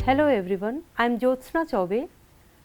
Hello everyone, I am Jyotsna Chaube.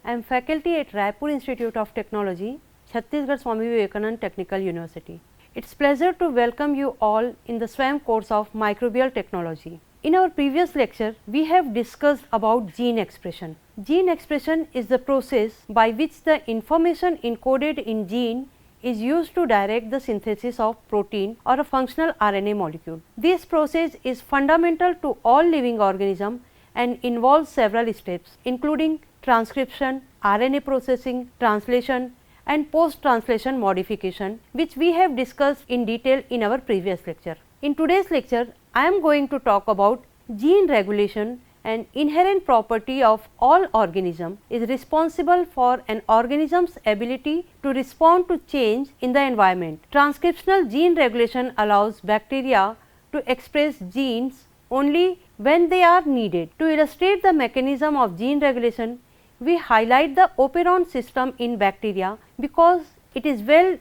I am faculty at Raipur Institute of Technology, Chhattisgarh Swami Vivekanand Technical University. It is pleasure to welcome you all in the SWAM course of Microbial Technology. In our previous lecture, we have discussed about gene expression. Gene expression is the process by which the information encoded in gene is used to direct the synthesis of protein or a functional RNA molecule. This process is fundamental to all living organisms and involves several steps including transcription, RNA processing, translation and post-translation modification, which we have discussed in detail in our previous lecture. In today's lecture, I am going to talk about gene regulation. An inherent property of all organisms is responsible for an organism's ability to respond to change in the environment. Transcriptional gene regulation allows bacteria to express genes only when they are needed. To illustrate the mechanism of gene regulation, we highlight the operon system in bacteria because it is well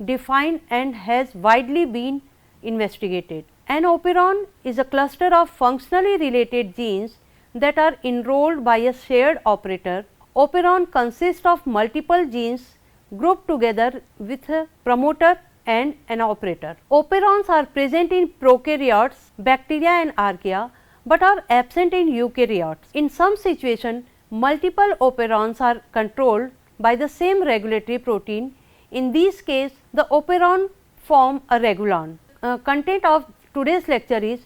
defined and has widely been investigated. An operon is a cluster of functionally related genes that are enrolled by a shared operator. Operon consists of multiple genes grouped together with a promoter and an operator. Operons are present in prokaryotes, bacteria and archaea, but are absent in eukaryotes. In some situations, multiple operons are controlled by the same regulatory protein. In this case, the operon form a regulon. Content of today's lecture is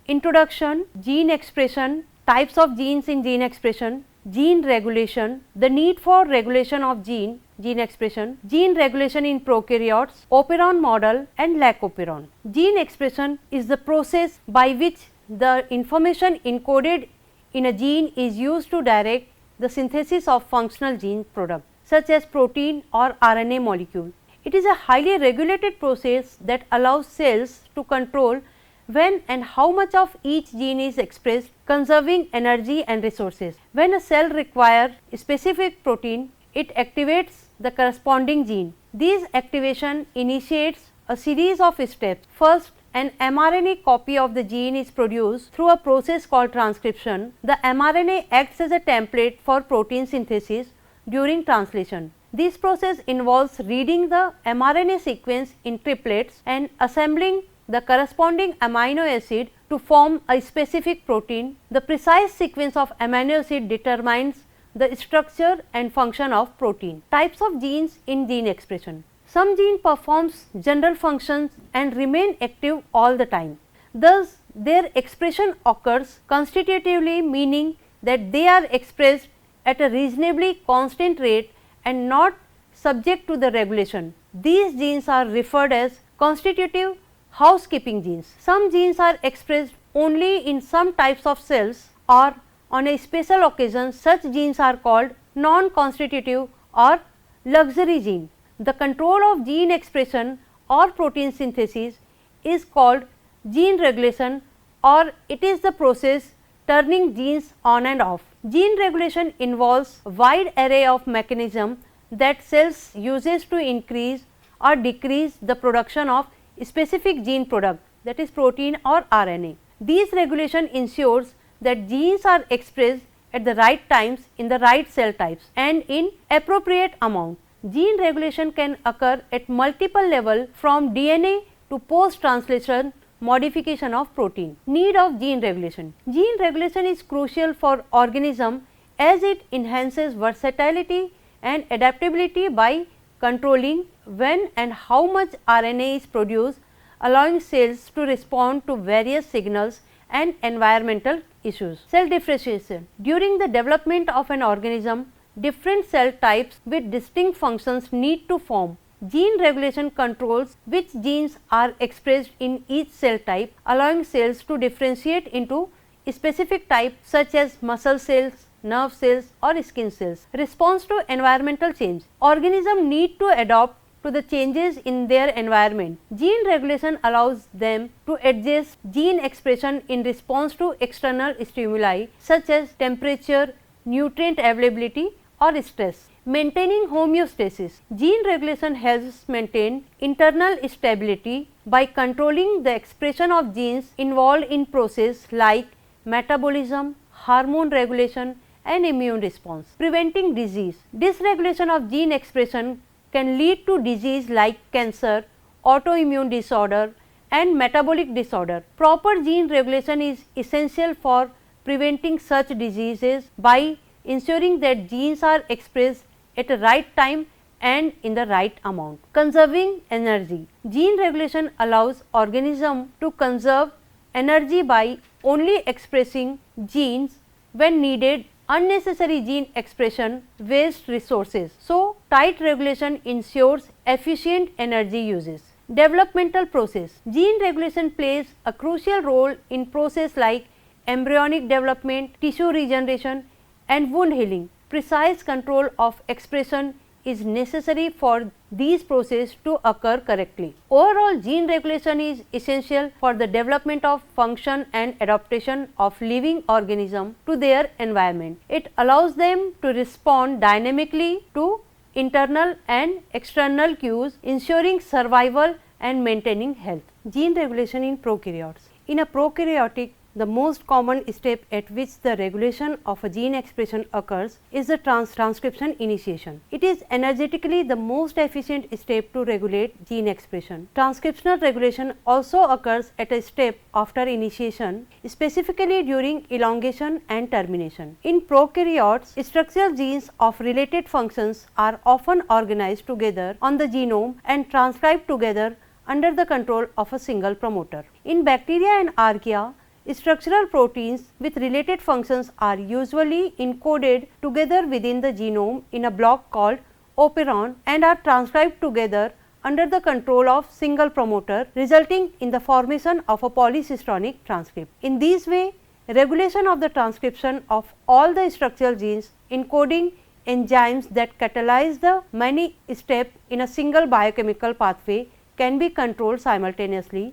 introduction, gene expression, types of genes in gene expression, gene regulation, the need for regulation of gene expression, gene regulation in prokaryotes, operon model and lac operon. Gene expression is the process by which the information encoded in a gene is used to direct the synthesis of functional gene product such as protein or RNA molecule. It is a highly regulated process that allows cells to control when and how much of each gene is expressed, conserving energy and resources. When a cell requires a specific protein, it activates the corresponding gene. This activation initiates a series of steps. First, an mRNA copy of the gene is produced through a process called transcription. The mRNA acts as a template for protein synthesis during translation. This process involves reading the mRNA sequence in triplets and assembling the corresponding amino acid to form a specific protein. The precise sequence of amino acid determines the structure and function of protein. Types of genes in gene expression. Some gene performs general functions and remain active all the time. Thus, their expression occurs constitutively, meaning that they are expressed at a reasonably constant rate and not subject to the regulation. These genes are referred as constitutive housekeeping genes. Some genes are expressed only in some types of cells or on a special occasion. Such genes are called non-constitutive or luxury gene. The control of gene expression or protein synthesis is called gene regulation, or it is the process turning genes on and off. Gene regulation involves a wide array of mechanisms that cells uses to increase or decrease the production of specific gene product, that is protein or RNA. These regulation ensures that genes are expressed at the right times in the right cell types and in appropriate amount. Gene regulation can occur at multiple levels from DNA to post-translation modification of protein. Need of gene regulation. Gene regulation is crucial for organism as it enhances versatility and adaptability by controlling when and how much RNA is produced, allowing cells to respond to various signals and environmental issues. Cell differentiation. During the development of an organism, different cell types with distinct functions need to form. Gene regulation controls which genes are expressed in each cell type, allowing cells to differentiate into specific types such as muscle cells, nerve cells or skin cells. Response to environmental change. Organisms need to adapt to the changes in their environment. Gene regulation allows them to adjust gene expression in response to external stimuli such as temperature, nutrient availability or stress. Maintaining homeostasis. Gene regulation helps maintain internal stability by controlling the expression of genes involved in processes like metabolism, hormone regulation and immune response. Preventing disease. Dysregulation of gene expression can lead to disease like cancer, autoimmune disorder and metabolic disorder. Proper gene regulation is essential for preventing such diseases by ensuring that genes are expressed at the right time and in the right amount. Conserving energy. Gene regulation allows organism to conserve energy by only expressing genes when needed. Unnecessary gene expression wastes resources. So, tight regulation ensures efficient energy uses. Developmental process. Gene regulation plays a crucial role in process like embryonic development, tissue regeneration and wound healing. Precise control of expression is necessary for these processes to occur correctly. Overall, gene regulation is essential for the development of function and adaptation of living organisms to their environment. It allows them to respond dynamically to internal and external cues, ensuring survival and maintaining health. Gene regulation in prokaryotes. In a prokaryotic, the most common step at which the regulation of a gene expression occurs is the transcription initiation. It is energetically the most efficient step to regulate gene expression. Transcriptional regulation also occurs at a step after initiation, specifically during elongation and termination. In prokaryotes, structural genes of related functions are often organized together on the genome and transcribed together under the control of a single promoter. In bacteria and archaea, structural proteins with related functions are usually encoded together within the genome in a block called operon and are transcribed together under the control of single promoter, resulting in the formation of a polycystonic transcript. In this way, regulation of the transcription of all the structural genes encoding enzymes that catalyze the many steps in a single biochemical pathway can be controlled simultaneously,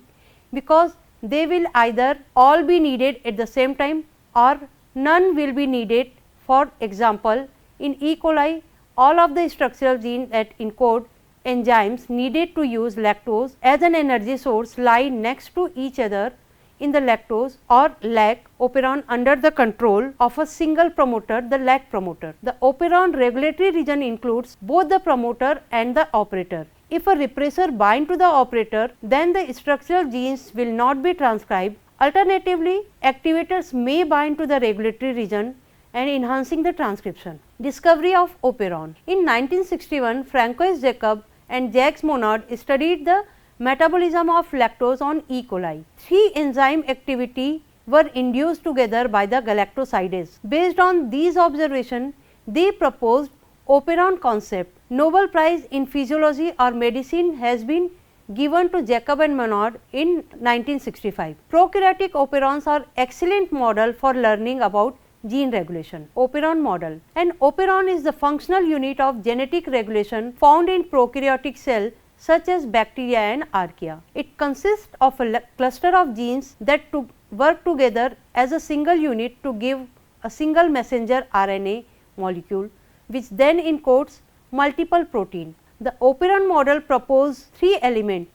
because they will either all be needed at the same time or none will be needed. For example, in E. coli, all of the structural genes that encode enzymes needed to use lactose as an energy source lie next to each other in the lactose or lac operon under the control of a single promoter, the lac promoter. The operon regulatory region includes both the promoter and the operator. If a repressor binds to the operator, then the structural genes will not be transcribed. Alternatively, activators may bind to the regulatory region and enhancing the transcription. Discovery of operon. In 1961, Francois Jacob and Jacques Monod studied the metabolism of lactose on E. coli. 3 enzyme activity were induced together by the galactosidase. Based on these observations, they proposed operon concept. Nobel Prize in Physiology or Medicine has been given to Jacob and Monod in 1965. Prokaryotic operons are excellent model for learning about gene regulation. Operon model. An operon is the functional unit of genetic regulation found in prokaryotic cell such as bacteria and archaea. It consists of a cluster of genes that work together as a single unit to give a single messenger RNA molecule, which then encodes multiple protein. The operon model proposed 3 elements: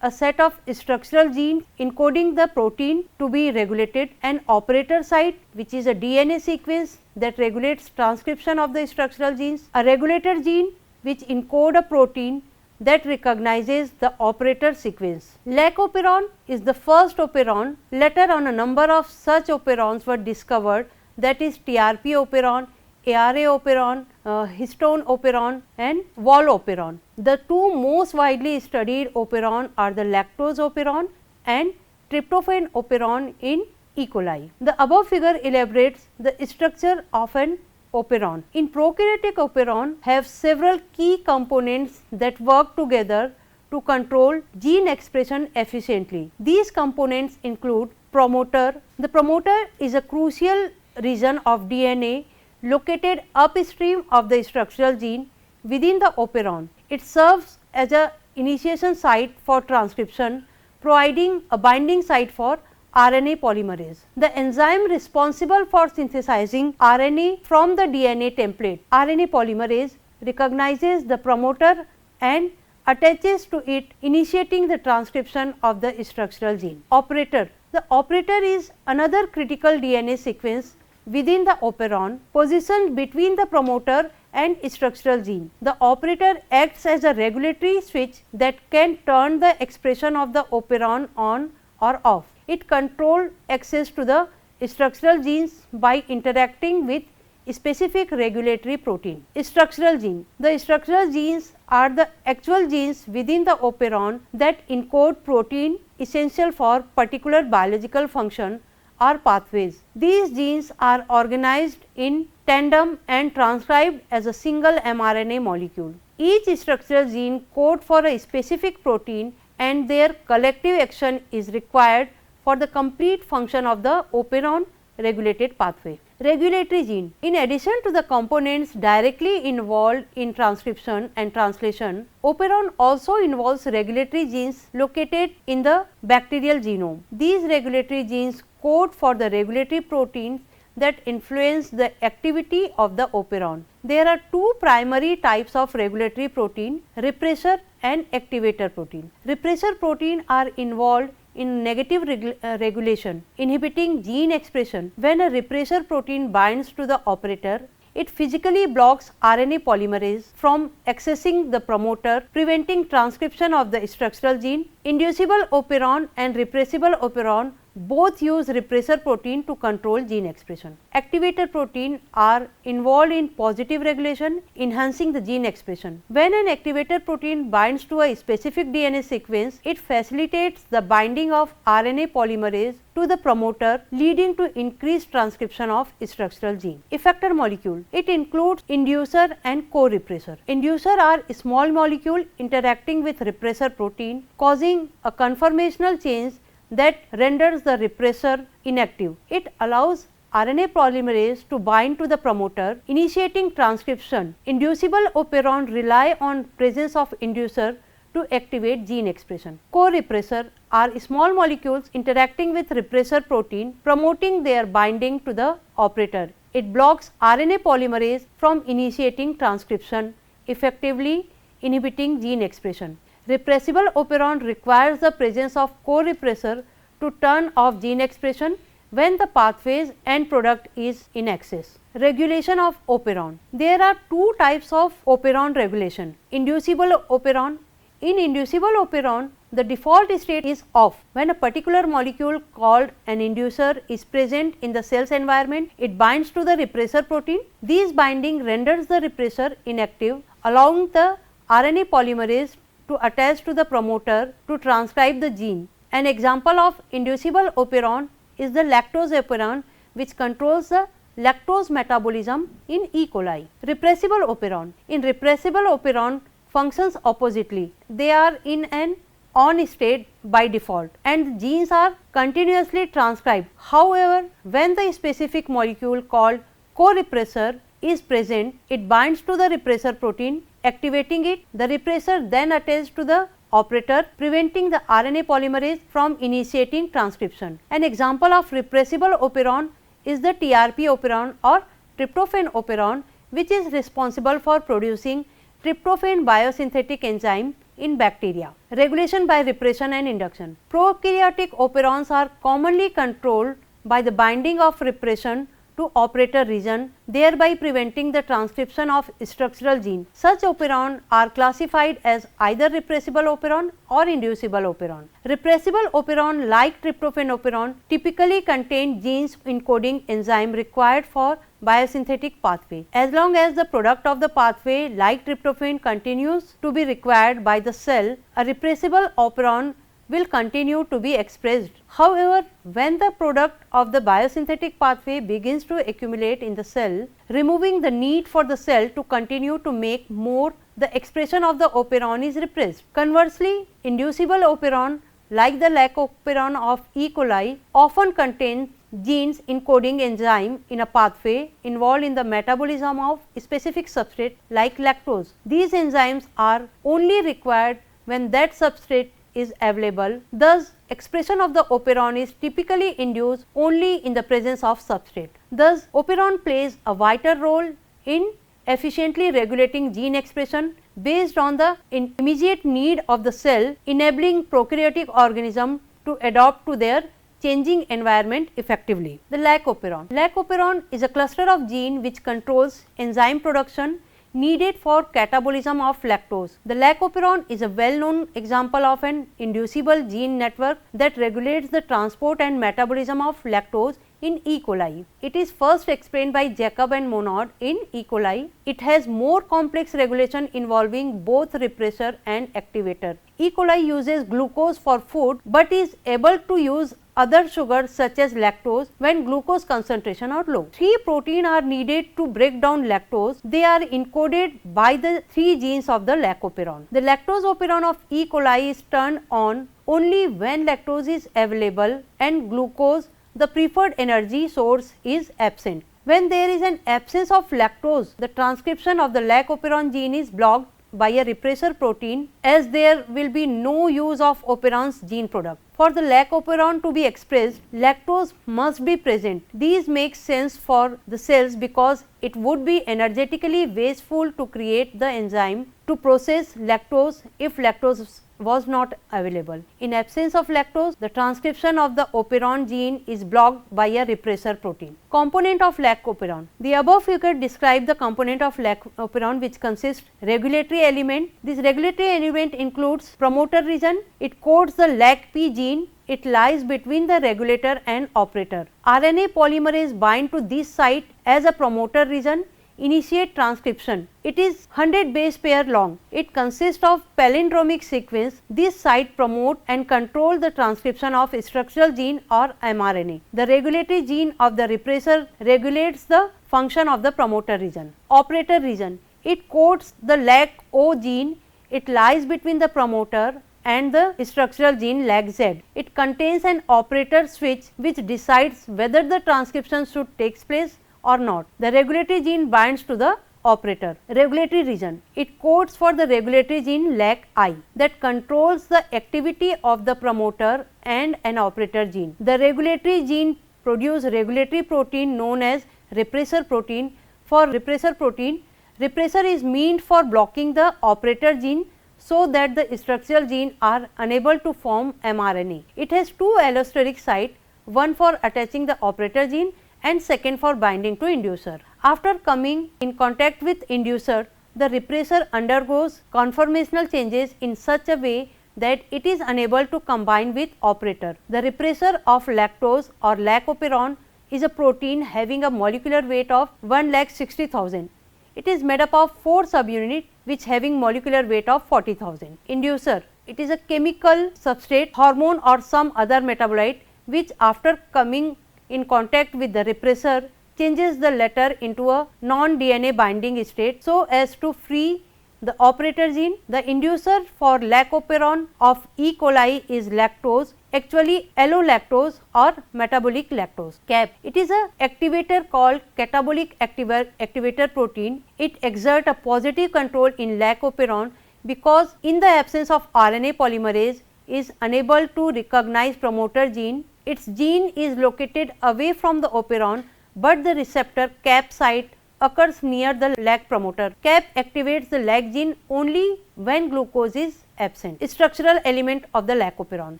a set of structural genes encoding the protein to be regulated, an operator site which is a DNA sequence that regulates transcription of the structural genes, a regulator gene which encode a protein that recognizes the operator sequence. Lac operon is the first operon. Later on, a number of such operons were discovered, that is TRP operon, ARA operon, histone operon and wall operon. The 2 most widely studied operon are the lactose operon and tryptophan operon in E. coli. The above figure elaborates the structure of an operon. In prokaryotic, operon have several key components that work together to control gene expression efficiently. These components include promoter. The promoter is a crucial region of DNA located upstream of the structural gene within the operon. It serves as a initiation site for transcription, providing a binding site for RNA polymerase. The enzyme responsible for synthesizing RNA from the DNA template, RNA polymerase, recognizes the promoter and attaches to it, initiating the transcription of the structural gene. Operator. The operator is another critical DNA sequence within the operon positioned between the promoter and structural gene. The operator acts as a regulatory switch that can turn the expression of the operon on or off. It controls access to the structural genes by interacting with specific regulatory protein. Structural gene. The structural genes are the actual genes within the operon that encode protein essential for particular biological function or pathways. These genes are organized in tandem and transcribed as a single mRNA molecule. Each structural gene codes for a specific protein and their collective action is required for the complete function of the operon regulated pathway. Regulatory gene. In addition to the components directly involved in transcription and translation, operon also involves regulatory genes located in the bacterial genome. These regulatory genes code for the regulatory proteins that influence the activity of the operon. There are two primary types of regulatory protein, repressor and activator protein. Repressor protein are involved in negative regulation, inhibiting gene expression. When a repressor protein binds to the operator, it physically blocks RNA polymerase from accessing the promoter, preventing transcription of the structural gene. Inducible operon and repressible operon both use repressor protein to control gene expression. Activator protein are involved in positive regulation, enhancing the gene expression. When an activator protein binds to a specific DNA sequence, it facilitates the binding of RNA polymerase to the promoter, leading to increased transcription of structural gene. Effector molecule. It includes inducer and co-repressor. Inducer are small molecule interacting with repressor protein, causing a conformational change that renders the repressor inactive. It allows RNA polymerase to bind to the promoter, initiating transcription. Inducible operon rely on presence of inducer to activate gene expression. Co-repressor are small molecules interacting with repressor protein, promoting their binding to the operator. It blocks RNA polymerase from initiating transcription, effectively inhibiting gene expression. Repressible operon requires the presence of co-repressor to turn off gene expression when the pathway's end product is in excess. Regulation of operon. There are two types of operon regulation. Inducible operon. In inducible operon, the default state is off. When a particular molecule called an inducer is present in the cell's environment, it binds to the repressor protein. This binding renders the repressor inactive, allowing the RNA polymerase to attach to the promoter to transcribe the gene. An example of inducible operon is the lactose operon, which controls the lactose metabolism in E. coli. Repressible operon. In repressible operon functions oppositely. They are in an on state by default and genes are continuously transcribed. However, when the specific molecule called co-repressor is present, it binds to the repressor protein, activating it. The repressor then attaches to the operator, preventing the RNA polymerase from initiating transcription. An example of repressible operon is the TRP operon or tryptophan operon, which is responsible for producing tryptophan biosynthetic enzyme in bacteria. Regulation by repression and induction. Prokaryotic operons are commonly controlled by the binding of repression to operator region, thereby preventing the transcription of structural gene. Such operon are classified as either repressible operon or inducible operon. Repressible operon like tryptophan operon typically contain genes encoding enzyme required for biosynthetic pathway. As long as the product of the pathway like tryptophan continues to be required by the cell, a repressible operon will continue to be expressed. However, when the product of the biosynthetic pathway begins to accumulate in the cell, removing the need for the cell to continue to make more, the expression of the operon is repressed. Conversely, inducible operon like the lac operon of E. coli often contains genes encoding enzyme in a pathway involved in the metabolism of specific substrate like lactose. These enzymes are only required when that substrate is available. Thus, expression of the operon is typically induced only in the presence of substrate. Thus, operon plays a vital role in efficiently regulating gene expression based on the immediate need of the cell, enabling prokaryotic organism to adapt to their changing environment effectively. The lac operon. Lac operon is a cluster of gene which controls enzyme production needed for catabolism of lactose. The lac operon is a well-known example of an inducible gene network that regulates the transport and metabolism of lactose in E. coli. It is first explained by Jacob and Monod in E. coli. It has more complex regulation involving both repressor and activator. E. coli uses glucose for food, but is able to use other sugars such as lactose when glucose concentration are low. 3 proteins are needed to break down lactose. They are encoded by the 3 genes of the lac operon. The lactose operon of E. coli is turned on only when lactose is available and glucose, the preferred energy source, is absent. When there is an absence of lactose, the transcription of the lac operon gene is blocked by a repressor protein, as there will be no use of operon's gene product. For the lac operon to be expressed, lactose must be present. These make sense for the cells because it would be energetically wasteful to create the enzyme to process lactose if lactose was not available. In absence of lactose, the transcription of the operon gene is blocked by a repressor protein. Component of lac operon. The above figure describes the component of lac operon, which consists regulatory element. This regulatory element includes promoter region. It codes the LAC-P gene. It lies between the regulator and operator. RNA polymerase bind to this site as a promoter region, initiate transcription. It is 100 base pair long. It consists of palindromic sequence. This site promote and control the transcription of structural gene or mRNA. The regulatory gene of the repressor regulates the function of the promoter region. Operator region. It codes the LAC-O gene. It lies between the promoter and the structural gene LAC-Z. It contains an operator switch which decides whether the transcription should take place or not. The regulatory gene binds to the operator. Regulatory region. It codes for the regulatory gene LAC-I that controls the activity of the promoter and an operator gene. The regulatory gene produces regulatory protein known as repressor protein. For repressor protein, repressor is meant for blocking the operator gene so that the structural genes are unable to form mRNA. It has 2 allosteric sites, one for attaching the operator gene and second for binding to inducer. After coming in contact with inducer, the repressor undergoes conformational changes in such a way that it is unable to combine with operator. The repressor of lactose or lac operon is a protein having a molecular weight of 1,60,000. It is made up of 4 subunits which having molecular weight of 40,000. Inducer. It is a chemical substrate, hormone or some other metabolite which after coming in contact with the repressor changes the latter into a non-DNA binding state so as to free the operator gene. The inducer for lac operon of E. coli is lactose, actually allolactose or metabolic lactose. CAP. It is a activator called catabolic activator protein. It exerts a positive control in lac operon because in the absence of RNA polymerase is unable to recognize promoter gene. Its gene is located away from the operon, but the receptor CAP site occurs near the lac promoter. CAP activates the lac gene only when glucose is absent. Structural element of the lac operon.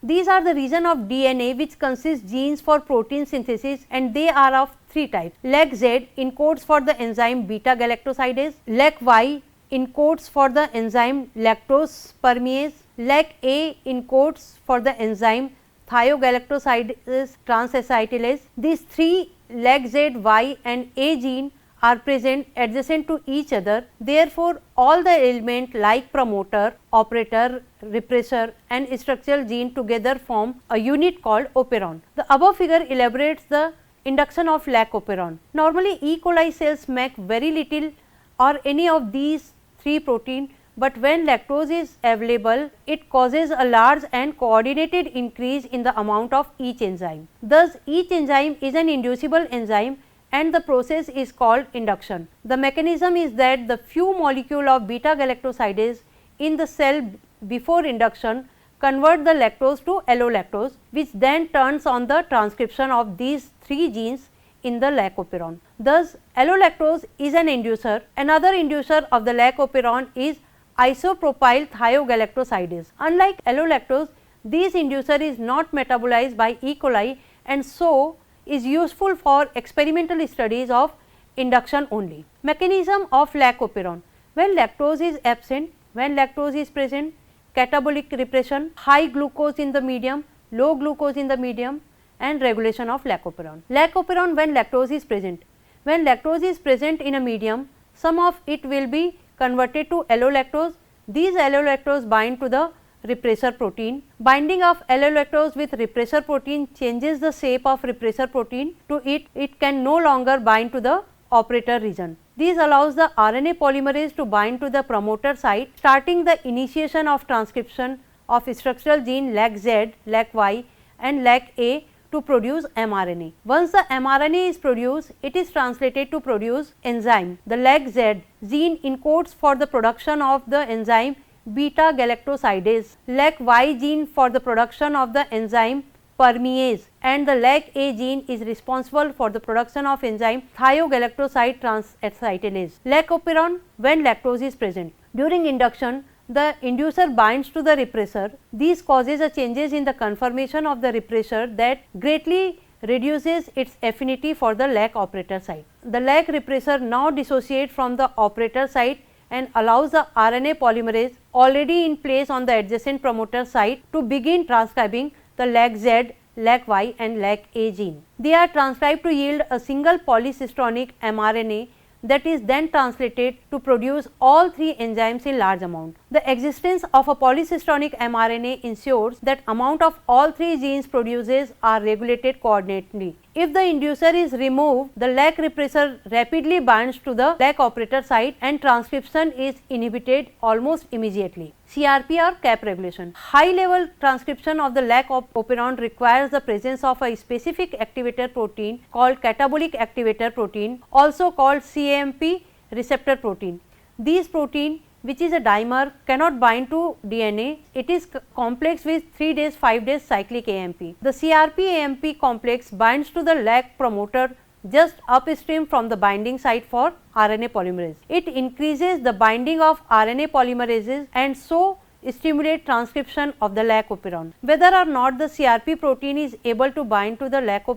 These are the region of DNA which consists genes for protein synthesis, and they are of 3 types. LAC-Z encodes for the enzyme beta galactosidase. LAC-Y encodes for the enzyme lactose permease. LAC-A encodes for the enzyme thiogalactosidase transacetylase. These 3 LAC-Z, Y and A gene are present adjacent to each other. Therefore, all the elements like promoter, operator, repressor and structural gene together form a unit called operon. The above figure elaborates the induction of lac operon. Normally, E. coli cells make very little or any of these 3 proteins, but when lactose is available, it causes a large and coordinated increase in the amount of each enzyme. Thus, each enzyme is an inducible enzyme and the process is called induction. The mechanism is that the few molecule of beta galactosidase in the cell before induction convert the lactose to allolactose, which then turns on the transcription of these 3 genes in the lac operon. Thus, allolactose is an inducer. Another inducer of the lac operon is isopropyl thiogalactosidase. Unlike allolactose, this inducer is not metabolized by E. coli and so is useful for experimental studies of induction only. Mechanism of lac operon. When lactose is absent, when lactose is present, catabolic repression, high glucose in the medium, low glucose in the medium, and regulation of lac operon. Lac operon when lactose is present. When lactose is present in a medium, some of it will be converted to allolactose. These allolactose bind to the repressor protein. Binding of allolactose with repressor protein changes the shape of repressor protein to it can no longer bind to the operator region. This allows the RNA polymerase to bind to the promoter site, starting the initiation of transcription of structural gene LAC-Z, LAC-Y and LAC-A to produce mRNA. Once the mRNA is produced, it is translated to produce enzyme. The LAC-Z gene encodes for the production of the enzyme beta galactosidase, LAC-Y gene for the production of the enzyme permease, and the LAC-A gene is responsible for the production of enzyme thiogalactoside transacetylase. Lac operon when lactose is present. During induction, the inducer binds to the repressor. This causes a changes in the conformation of the repressor that greatly reduces its affinity for the lac operator site. The lac repressor now dissociates from the operator site and allows the RNA polymerase already in place on the adjacent promoter site to begin transcribing the LAC-Z, LAC-Y and LAC-A gene. They are transcribed to yield a single polycistronic mRNA that is then translated to produce all three enzymes in large amount. The existence of a polycistronic mRNA ensures that amount of all three genes produces are regulated coordinately. If the inducer is removed, the lac repressor rapidly binds to the lac operator site and transcription is inhibited almost immediately. CRP or cap regulation. High level transcription of the lac operon requires the presence of a specific activator protein called catabolic activator protein, also called CAMP receptor protein. This protein, which is a dimer, cannot bind to DNA. It is complex with 3 days 5 days cyclic AMP. The CRP AMP complex binds to the lac promoter just upstream from the binding site for RNA polymerase. It increases the binding of RNA polymerases and so stimulate transcription of the lac operon. Whether or not the CRP protein is able to bind to the lac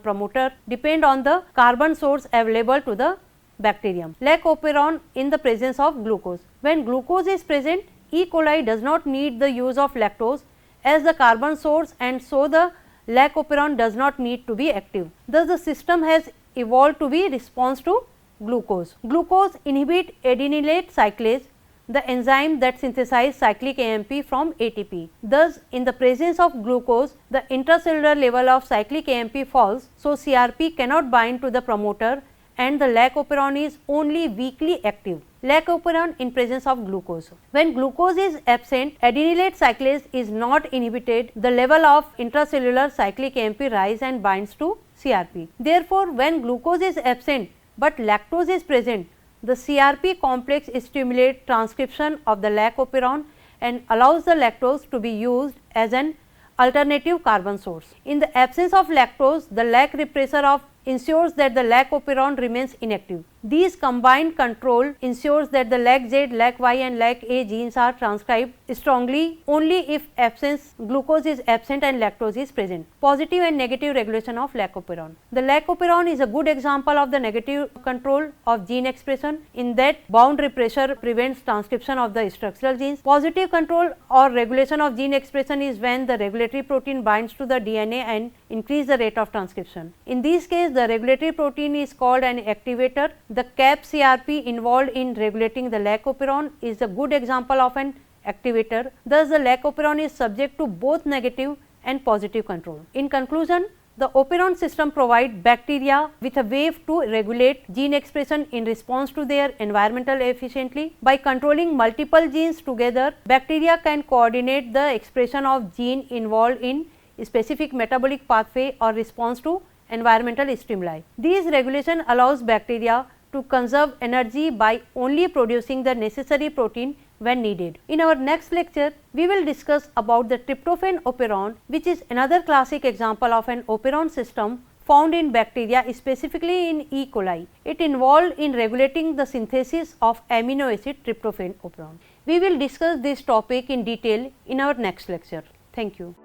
promoter depend on the carbon source available to the bacterium. Lac operon in the presence of glucose. When glucose is present, E. coli does not need the use of lactose as the carbon source, and so the lac operon does not need to be active. Thus, the system has evolved to be response to glucose. Glucose inhibit adenylate cyclase, the enzyme that synthesizes cyclic AMP from ATP. Thus, in the presence of glucose, the intracellular level of cyclic AMP falls, so CRP cannot bind to the promoter and the lac operon is only weakly active. Lac operon in presence of glucose. When glucose is absent, adenylate cyclase is not inhibited, the level of intracellular cyclic AMP rise and binds to CRP. Therefore, when glucose is absent but lactose is present, the CRP complex stimulates transcription of the lac operon and allows the lactose to be used as an alternative carbon source. In the absence of lactose, the lac repressor ensures that the lac operon remains inactive. These combined control ensures that the LAC-Z, LAC-Y and LAC-A genes are transcribed strongly only if glucose is absent and lactose is present. Positive and negative regulation of lac operon. The lac operon is a good example of the negative control of gene expression in that bound repressor prevents transcription of the structural genes. Positive control or regulation of gene expression is when the regulatory protein binds to the DNA and increase the rate of transcription. In this case, the regulatory protein is called an activator. The cap CRP involved in regulating the lac operon is a good example of an activator. Thus, the lac operon is subject to both negative and positive control. In conclusion, the operon system provides bacteria with a way to regulate gene expression in response to their environmental efficiently. By controlling multiple genes together, bacteria can coordinate the expression of gene involved in specific metabolic pathway or response to environmental stimuli. This regulation allows bacteria to conserve energy by only producing the necessary protein when needed. In our next lecture, we will discuss about the tryptophan operon, which is another classic example of an operon system found in bacteria, specifically in E. coli. It involved in regulating the synthesis of amino acid tryptophan operon. We will discuss this topic in detail in our next lecture. Thank you.